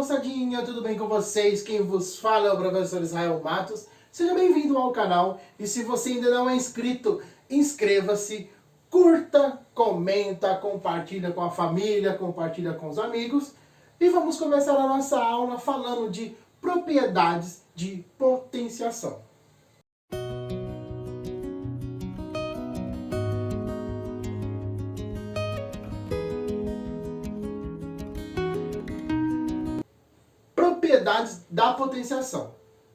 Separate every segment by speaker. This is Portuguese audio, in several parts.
Speaker 1: moçadinha, tudo bem com vocês? Quem vos fala é o professor Israel Matos. Seja bem-vindo ao canal e se você ainda não é inscrito, inscreva-se, curta, comenta, compartilha com a família, compartilha com os amigos. E vamos começar a nossa aula falando de propriedades de potenciação. Propriedades da potenciação.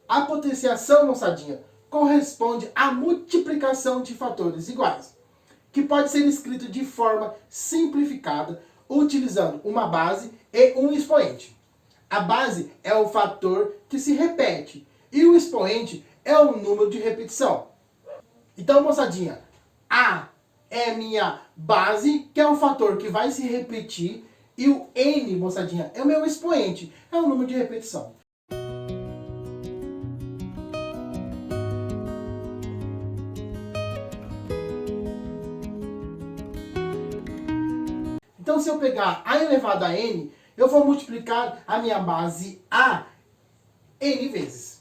Speaker 1: A potenciação, moçadinha, corresponde à multiplicação de fatores iguais, que pode ser escrito de forma simplificada, utilizando uma base e um expoente. A base é o fator que se repete e o expoente é o número de repetição. Então, moçadinha, A é minha base, que é o fator que vai se repetir, e o N, moçadinha, é o meu expoente, é o número de repetição. Então, se eu pegar A elevado a N, eu vou multiplicar a minha base A N vezes.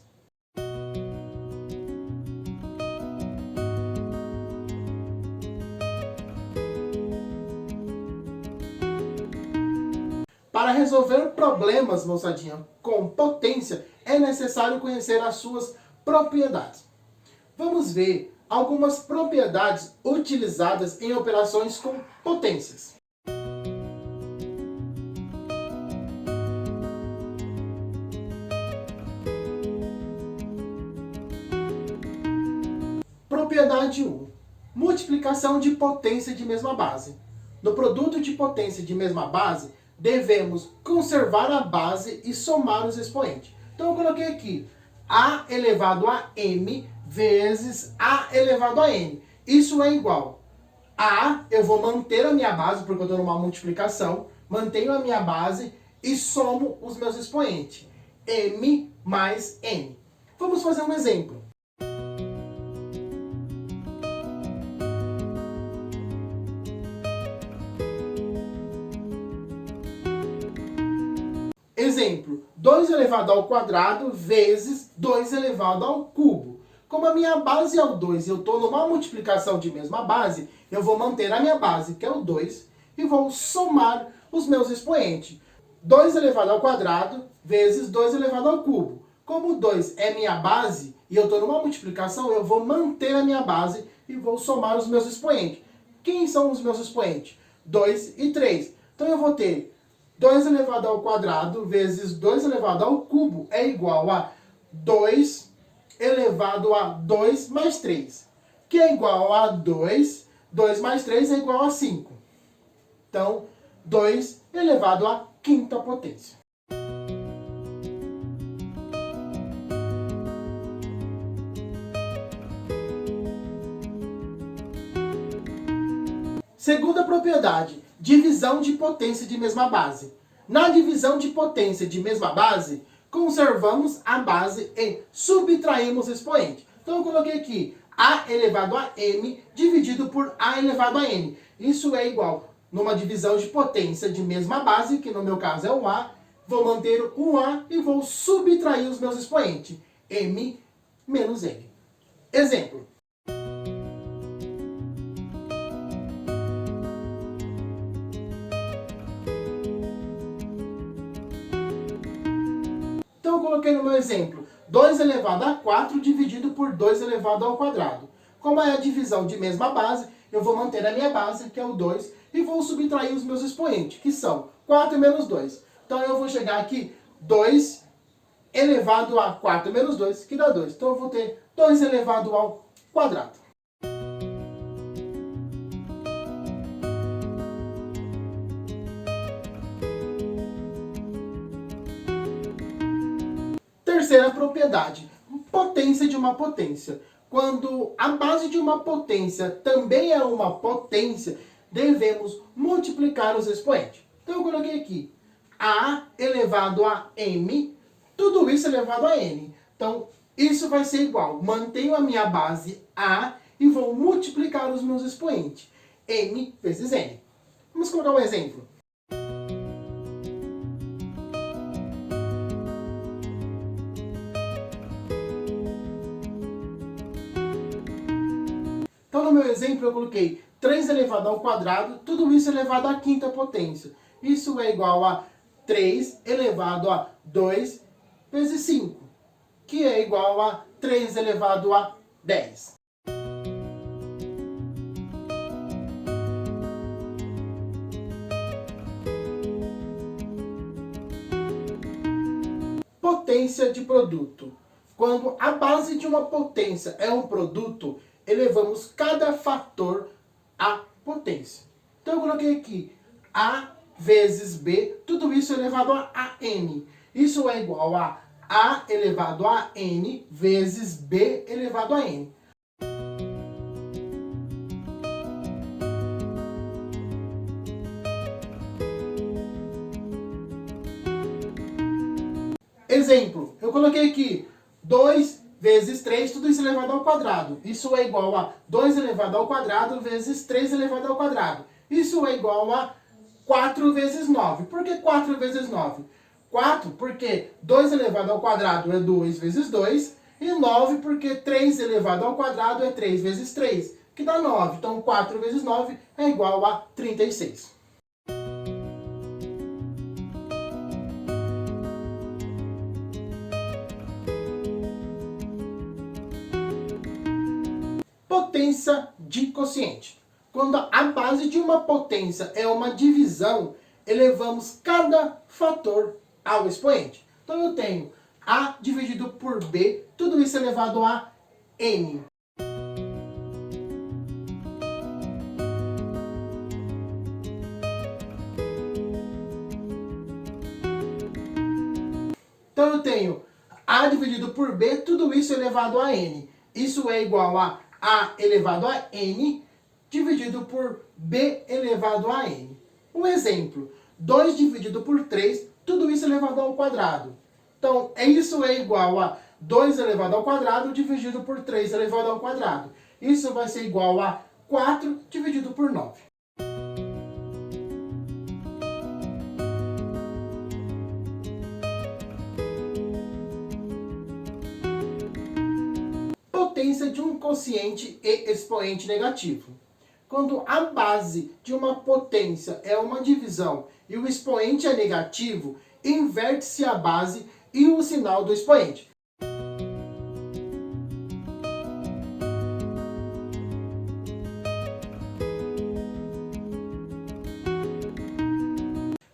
Speaker 1: Para resolver problemas, moçadinha, com potência, é necessário conhecer as suas propriedades. Vamos ver algumas propriedades utilizadas em operações com potências. Propriedade 1. Multiplicação de potência de mesma base. No produto de potência de mesma base, devemos conservar a base e somar os expoentes. Então eu coloquei aqui A elevado a M vezes A elevado a N. Isso é igual a, eu vou manter a minha base, porque eu estou numa multiplicação, mantenho a minha base e somo os meus expoentes. M mais N. Vamos fazer um exemplo. Exemplo, 2 elevado ao quadrado vezes 2 elevado ao cubo. Como a minha base é o 2 e eu estou numa multiplicação de mesma base, eu vou manter a minha base, que é o 2, e vou somar os meus expoentes. 2 elevado ao quadrado vezes 2 elevado ao cubo. Como o 2 é minha base e eu estou numa multiplicação, eu vou manter a minha base e vou somar os meus expoentes. Quem são os meus expoentes? 2 e 3. Então eu vou ter 2 elevado ao quadrado vezes 2 elevado ao cubo é igual a 2 elevado a 2 mais 3, que é igual a 2. 2 mais 3 é igual a 5. Então, 2 elevado à quinta potência. Segunda propriedade, divisão de potência de mesma base. Na divisão de potência de mesma base, conservamos a base e subtraímos o expoente. Então eu coloquei aqui A elevado a M dividido por A elevado a N. Isso é igual, numa divisão de potência de mesma base, que no meu caso é o A, vou manter o A e vou subtrair os meus expoentes. M menos N. Exemplo. Então eu coloquei no meu exemplo 2 elevado a 4 dividido por 2 elevado ao quadrado. Como é a divisão de mesma base, eu vou manter a minha base, que é o 2, e vou subtrair os meus expoentes, que são 4 menos 2. Então eu vou chegar aqui 2 elevado a 4 menos 2, que dá 2. Então eu vou ter 2 elevado ao quadrado. Terceira propriedade, potência de uma potência. Quando a base de uma potência também é uma potência, devemos multiplicar os expoentes. Então eu coloquei aqui A elevado a M, tudo isso elevado a N. Então isso vai ser igual, mantenho a minha base A e vou multiplicar os meus expoentes. M vezes N. Vamos colocar um exemplo. Então, no meu exemplo, eu coloquei 3 elevado ao quadrado, tudo isso elevado à quinta potência. Isso é igual a 3 elevado a 2 vezes 5, que é igual a 3 elevado a 10. Potência de produto. Quando a base de uma potência é um produto, elevamos cada fator à potência. Então eu coloquei aqui A vezes B, tudo isso elevado a n. Isso é igual a A elevado a n vezes B elevado a n. Exemplo, eu coloquei aqui 2 vezes 3, tudo isso elevado ao quadrado. Isso é igual a 2 elevado ao quadrado vezes 3 elevado ao quadrado. Isso é igual a 4 vezes 9. Por que 4 vezes 9? 4 porque 2 elevado ao quadrado é 2 vezes 2. E 9 porque 3 elevado ao quadrado é 3 vezes 3, que dá 9. Então 4 vezes 9 é igual a 36. Potência de quociente. Quando a base de uma potência é uma divisão, elevamos cada fator ao expoente. Então eu tenho A dividido por B, tudo isso elevado a n. Então eu tenho A dividido por B, tudo isso elevado a n. Isso é igual a elevado a n dividido por B elevado a n. Um exemplo, 2 dividido por 3, tudo isso elevado ao quadrado. Então, isso é igual a 2 elevado ao quadrado dividido por 3 elevado ao quadrado. Isso vai ser igual a 4 dividido por 9. Potência de um quociente e expoente negativo. Quando a base de uma potência é uma divisão e o expoente é negativo, inverte-se a base e o sinal do expoente.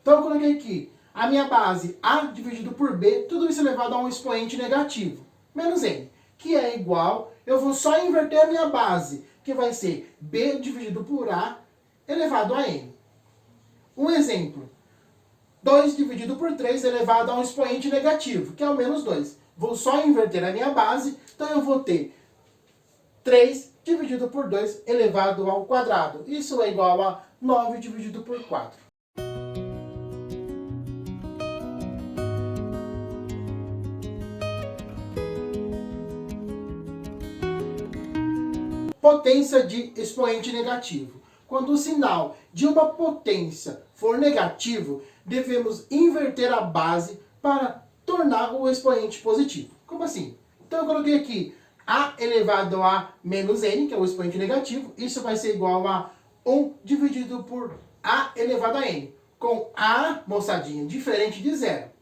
Speaker 1: Então eu coloquei aqui a minha base A dividido por B, tudo isso elevado a um expoente negativo, menos n, que é igual, eu vou só inverter a minha base, que vai ser B dividido por A elevado a n. Um exemplo, 2 dividido por 3 elevado a um expoente negativo, que é o menos 2. Vou só inverter a minha base, então eu vou ter 3 dividido por 2 elevado ao quadrado. Isso é igual a 9 dividido por 4. Potência de expoente negativo. Quando o sinal de uma potência for negativo, devemos inverter a base para tornar o expoente positivo. Como assim? Então eu coloquei aqui A elevado a menos n, que é o expoente negativo. Isso vai ser igual a 1 dividido por A elevado a n. Com A, moçadinha, diferente de zero.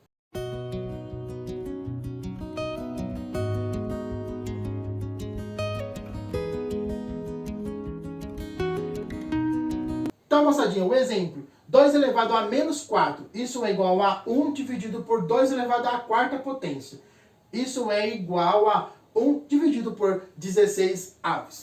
Speaker 1: Então, moçadinha, um exemplo. 2 elevado a menos 4. Isso é igual a 1 dividido por 2 elevado à quarta potência. Isso é igual a 1 dividido por 16 avos.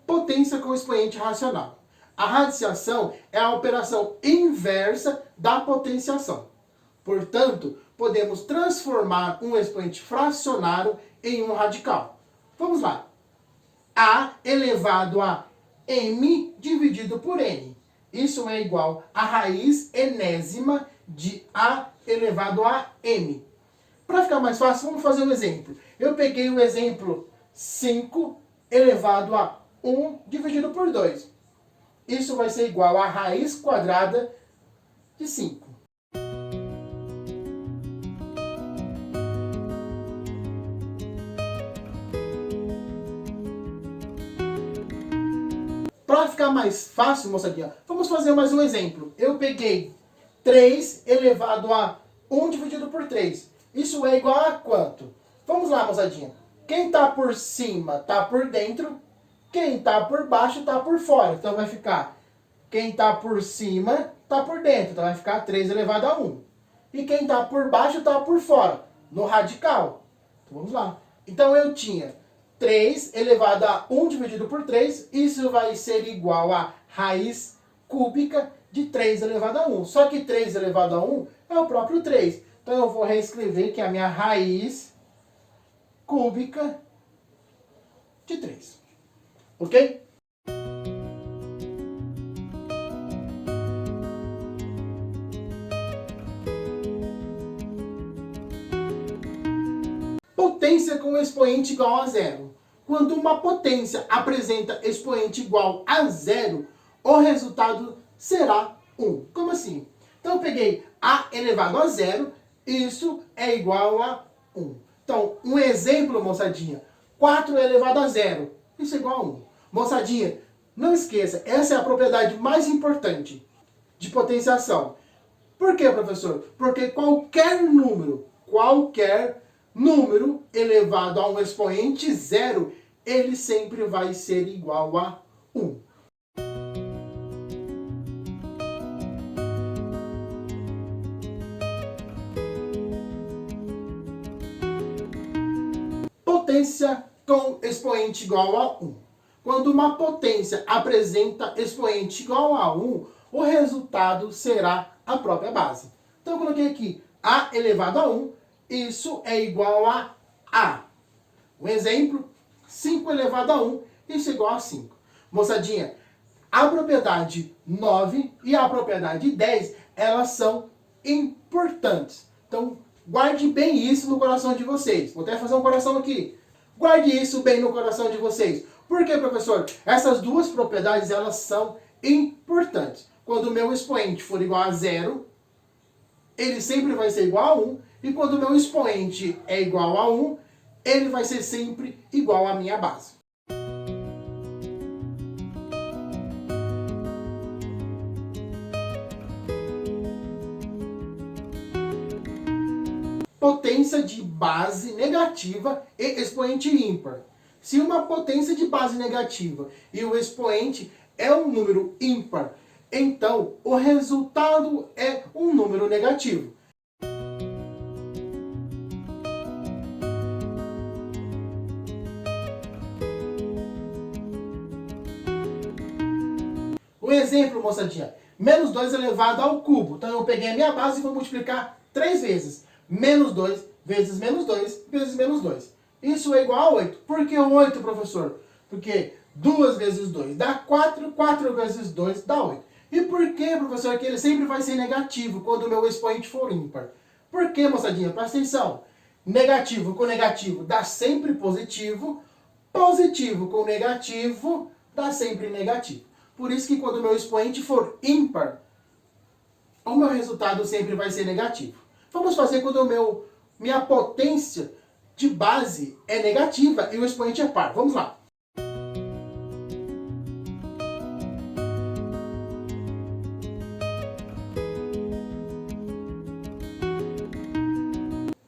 Speaker 1: Potência com expoente racional. A radiciação é a operação inversa da potenciação. Portanto, podemos transformar um expoente fracionário em um radical. Vamos lá. A elevado a m dividido por n. Isso é igual a raiz enésima de A elevado a m. Para ficar mais fácil, vamos fazer um exemplo. Eu peguei o exemplo 5 elevado a 1 dividido por 2. Isso vai ser igual a raiz quadrada de 5. ficar mais fácil, moçadinha, vamos fazer mais um exemplo. Eu peguei 3 elevado a 1 dividido por 3. Isso é igual a quanto? Vamos lá, moçadinha. Quem está por cima está por dentro. Quem está por baixo está por fora. Então vai ficar, quem está por cima está por dentro. Então vai ficar 3 elevado a 1. E quem está por baixo está por fora, no radical. Então vamos lá. Então eu tinha 3 elevado a 1 dividido por 3. Isso vai ser igual a raiz cúbica de 3 elevado a 1. Só que 3 elevado a 1 é o próprio 3. Então eu vou reescrever que é a minha raiz cúbica de 3. Ok? Potência com expoente igual a zero. Quando uma potência apresenta expoente igual a zero, o resultado será 1. Como assim? Então eu peguei a elevado a zero, isso é igual a 1. Então, um exemplo, moçadinha, 4 elevado a zero, isso é igual a 1. Moçadinha, não esqueça, essa é a propriedade mais importante de potenciação. Por quê, professor? Porque qualquer número elevado a um expoente zero, ele sempre vai ser igual a 1. Potência com expoente igual a 1. Quando uma potência apresenta expoente igual a 1, o resultado será a própria base. Então eu coloquei aqui a elevado a 1, isso é igual a. Um exemplo, 5 elevado a 1, isso é igual a 5. Moçadinha, a propriedade 9 e a propriedade 10, elas são importantes. Então, guarde bem isso no coração de vocês. Vou até fazer um coração aqui. Guarde isso bem no coração de vocês. Por quê, professor? Essas duas propriedades, elas são importantes. Quando o meu expoente for igual a zero, ele sempre vai ser igual a 1. E quando o meu expoente é igual a 1, ele vai ser sempre igual à minha base. Potência de base negativa e expoente ímpar. Se uma potência de base negativa e o expoente é um número ímpar, então o resultado é um número negativo. Um exemplo, moçadinha, menos 2 elevado ao cubo. Então eu peguei a minha base e vou multiplicar 3 vezes. Menos 2 vezes menos 2 vezes menos 2. Isso é igual a 8. Por que 8, professor? Porque 2 vezes 2 dá 4, 4 vezes 2 dá 8. E por que, professor, que ele sempre vai ser negativo quando o meu expoente for ímpar? Por que, moçadinha? Presta atenção. Negativo com negativo dá sempre positivo. Positivo com negativo dá sempre negativo. Por isso que quando o meu expoente for ímpar, o meu resultado sempre vai ser negativo. Vamos fazer quando minha potência de base é negativa e o expoente é par. Vamos lá.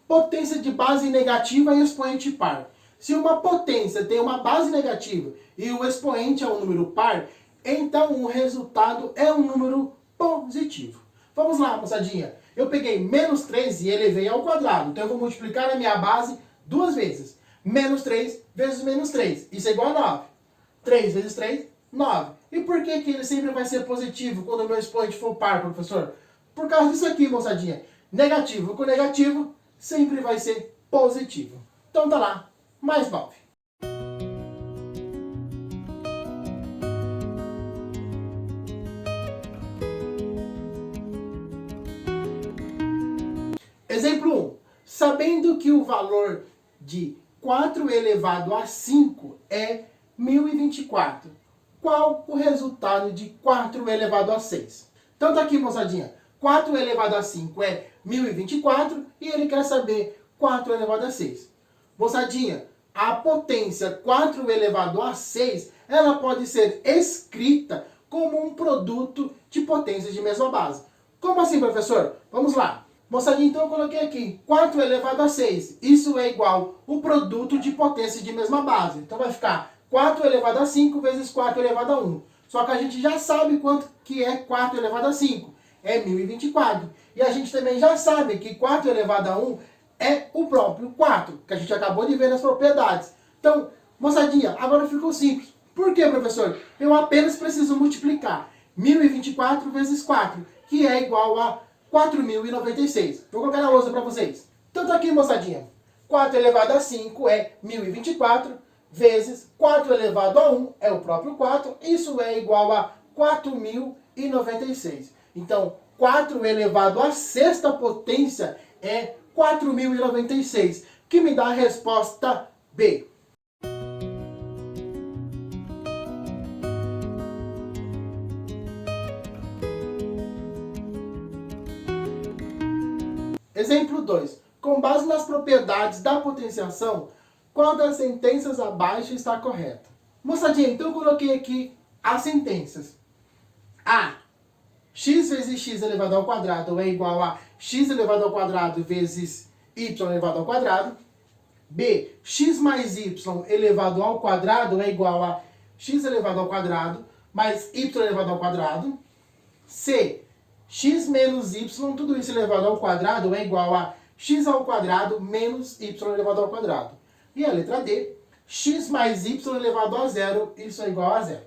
Speaker 1: Potência de base negativa e expoente par. Se uma potência tem uma base negativa e o expoente é um número par, então o resultado é um número positivo. Vamos lá, moçadinha. Eu peguei menos 3 e elevei ao quadrado. Então eu vou multiplicar a minha base 2 vezes. Menos 3 vezes menos 3. Isso é igual a 9. 3 vezes 3, 9. E por que ele sempre vai ser positivo quando o meu expoente for par, professor? Por causa disso aqui, moçadinha. Negativo com negativo sempre vai ser positivo. Então tá lá, mais 9. Exemplo 1. Sabendo que o valor de 4 elevado a 5 é 1024, qual o resultado de 4 elevado a 6? Então tá aqui, moçadinha. 4 elevado a 5 é 1024 e ele quer saber 4 elevado a 6. Moçadinha, a potência 4 elevado a 6, ela pode ser escrita como um produto de potências de mesma base. Como assim, professor? Vamos lá. Moçadinha, então eu coloquei aqui 4 elevado a 6. Isso é igual o produto de potência de mesma base. Então vai ficar 4 elevado a 5 vezes 4 elevado a 1. Só que a gente já sabe quanto que é 4 elevado a 5. É 1024. E a gente também já sabe que 4 elevado a 1 é o próprio 4, que a gente acabou de ver nas propriedades. Então, moçadinha, agora ficou simples. Por quê, professor? Eu apenas preciso multiplicar 1024 vezes 4, que é igual a 4.096. Vou colocar na lousa para vocês. Então tá aqui, moçadinha. 4 elevado a 5 é 1024, vezes 4 elevado a 1 é o próprio 4. Isso é igual a 4.096. Então, 4 elevado à sexta potência é 4.096, que me dá a resposta B. Exemplo 2. Com base nas propriedades da potenciação, qual das sentenças abaixo está correta? Moçadinha, então eu coloquei aqui as sentenças. A. X vezes x elevado ao quadrado é igual a x elevado ao quadrado vezes y elevado ao quadrado. B. X mais y elevado ao quadrado é igual a x elevado ao quadrado mais y elevado ao quadrado. C. X menos y, tudo isso elevado ao quadrado é igual a x ao quadrado menos y elevado ao quadrado. E a letra D. X mais y elevado a zero, isso é igual a zero.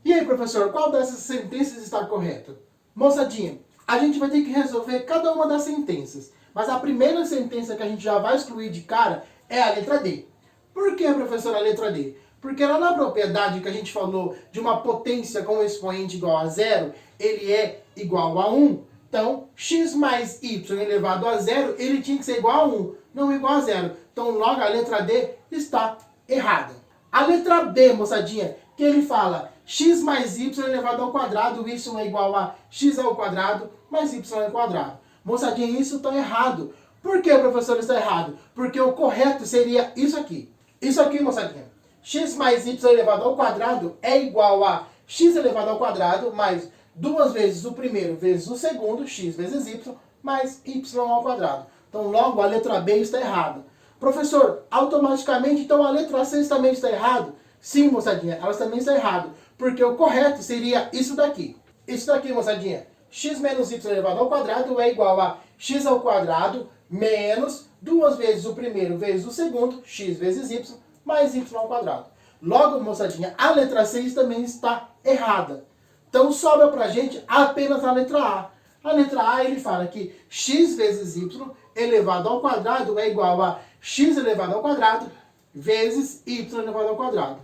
Speaker 1: E aí, professor, qual dessas sentenças está correta? Moçadinha, a gente vai ter que resolver cada uma das sentenças. Mas a primeira sentença que a gente já vai excluir de cara é a letra D. Por que, professor, a letra D? Porque lá na propriedade que a gente falou de uma potência com expoente igual a zero, ele é igual a 1. Então, x mais y elevado a zero, ele tinha que ser igual a 1, não igual a zero. Então, logo a letra D está errada. A letra B, moçadinha, que ele fala x mais y elevado ao quadrado, isso é igual a x ao quadrado mais y ao quadrado. Moçadinha, isso está errado. Por que, professor, está errado? Porque o correto seria isso aqui. Isso aqui, moçadinha. X mais y elevado ao quadrado é igual a x elevado ao quadrado mais 2 vezes o primeiro vezes o segundo, x vezes y, mais y ao quadrado. Então, logo, a letra B está errada. Professor, automaticamente, então a letra C também está errado? Sim, moçadinha, elas também estão erradas. Porque o correto seria isso daqui. Isso daqui, moçadinha. X menos y elevado ao quadrado é igual a x ao quadrado menos 2 vezes o primeiro vezes o segundo, x vezes y, mais y ao quadrado. Logo, moçadinha, a letra C também está errada. Então, sobra pra gente apenas a letra A. A letra A, ele fala que x vezes y elevado ao quadrado é igual a x elevado ao quadrado vezes y elevado ao quadrado.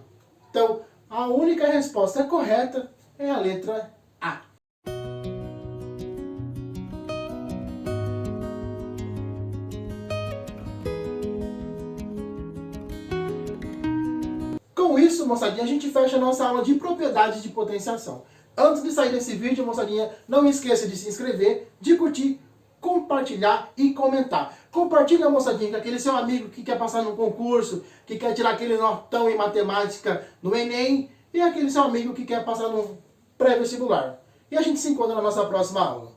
Speaker 1: Então, a única resposta correta é a letra A. Com isso, moçadinha, a gente fecha a nossa aula de propriedades de potenciação. Antes de sair desse vídeo, moçadinha, não esqueça de se inscrever, de curtir, compartilhar e comentar. Compartilha, moçadinha, com aquele seu amigo que quer passar no concurso, que quer tirar aquele notão em matemática no Enem, e aquele seu amigo que quer passar no pré-vestibular. E a gente se encontra na nossa próxima aula.